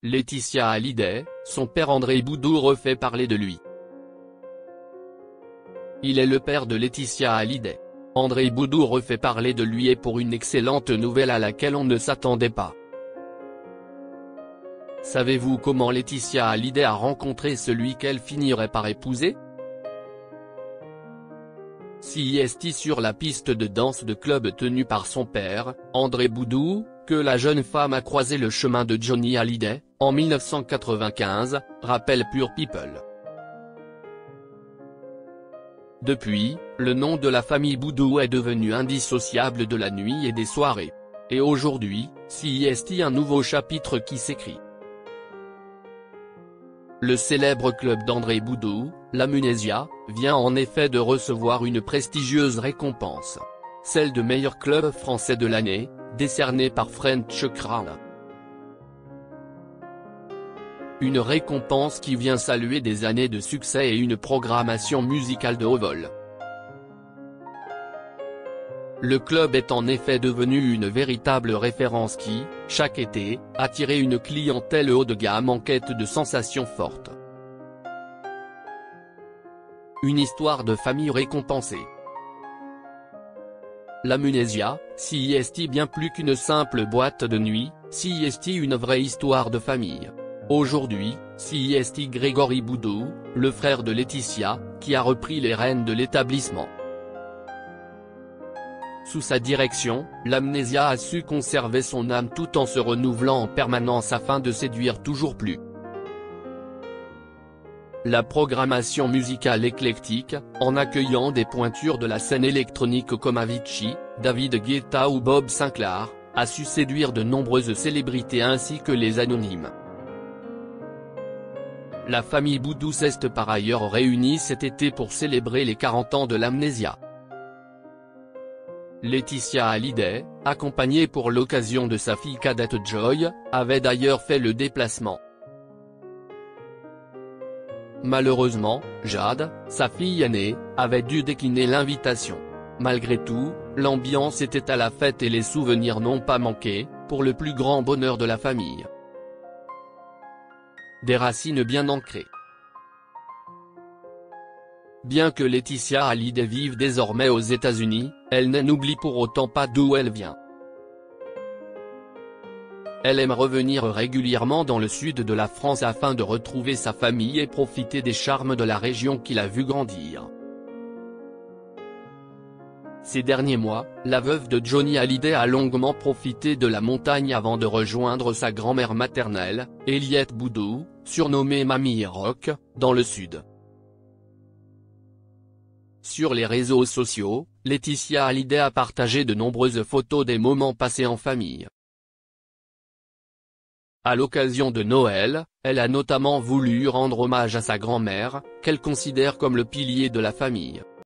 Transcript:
Laetitia Hallyday, son père André Boudou refait parler de lui. Il est le père de Laetitia Hallyday. André Boudou refait parler de lui et pour une excellente nouvelle à laquelle on ne s'attendait pas. Savez-vous comment Laetitia Hallyday a rencontré celui qu'elle finirait par épouser? C'est sur la piste de danse de club tenue par son père, André Boudou, que la jeune femme a croisé le chemin de Johnny Hallyday, en 1995, rappelle Pure People. Depuis, le nom de la famille Boudou est devenu indissociable de la nuit et des soirées. Et aujourd'hui, c'est un nouveau chapitre qui s'écrit. Le célèbre club d'André Boudou, l'Amunésia, vient en effet de recevoir une prestigieuse récompense. Celle de meilleur club français de l'année, décernée par French Crown. Une récompense qui vient saluer des années de succès et une programmation musicale de haut vol. Le club est en effet devenu une véritable référence qui, chaque été, attirait une clientèle haut de gamme en quête de sensations fortes. Une histoire de famille récompensée. L'Amunésia, c'est bien plus qu'une simple boîte de nuit, c'est une vraie histoire de famille. Aujourd'hui, c'est Grégory Boudou, le frère de Laetitia, qui a repris les rênes de l'établissement. Sous sa direction, l'Amunésia a su conserver son âme tout en se renouvelant en permanence afin de séduire toujours plus. La programmation musicale éclectique, en accueillant des pointures de la scène électronique comme Avicii, David Guetta ou Bob Sinclair, a su séduire de nombreuses célébrités ainsi que les anonymes. La famille Boudou s'est par ailleurs réunie cet été pour célébrer les 40 ans de l'Amunésia. Laetitia Hallyday, accompagnée pour l'occasion de sa fille cadette Joy, avait d'ailleurs fait le déplacement. Malheureusement, Jade, sa fille aînée, avait dû décliner l'invitation. Malgré tout, l'ambiance était à la fête et les souvenirs n'ont pas manqué, pour le plus grand bonheur de la famille. Des racines bien ancrées. Bien que Laetitia Hallyday vive désormais aux États-Unis, elle n'oublie pour autant pas d'où elle vient. Elle aime revenir régulièrement dans le sud de la France afin de retrouver sa famille et profiter des charmes de la région qui l'a vue grandir. Ces derniers mois, la veuve de Johnny Hallyday a longuement profité de la montagne avant de rejoindre sa grand-mère maternelle, Eliette Boudou, surnommée Mamie Rock, dans le sud. Sur les réseaux sociaux, Laetitia Hallyday a partagé de nombreuses photos des moments passés en famille. À l'occasion de Noël, elle a notamment voulu rendre hommage à sa grand-mère, qu'elle considère comme le pilier de la famille.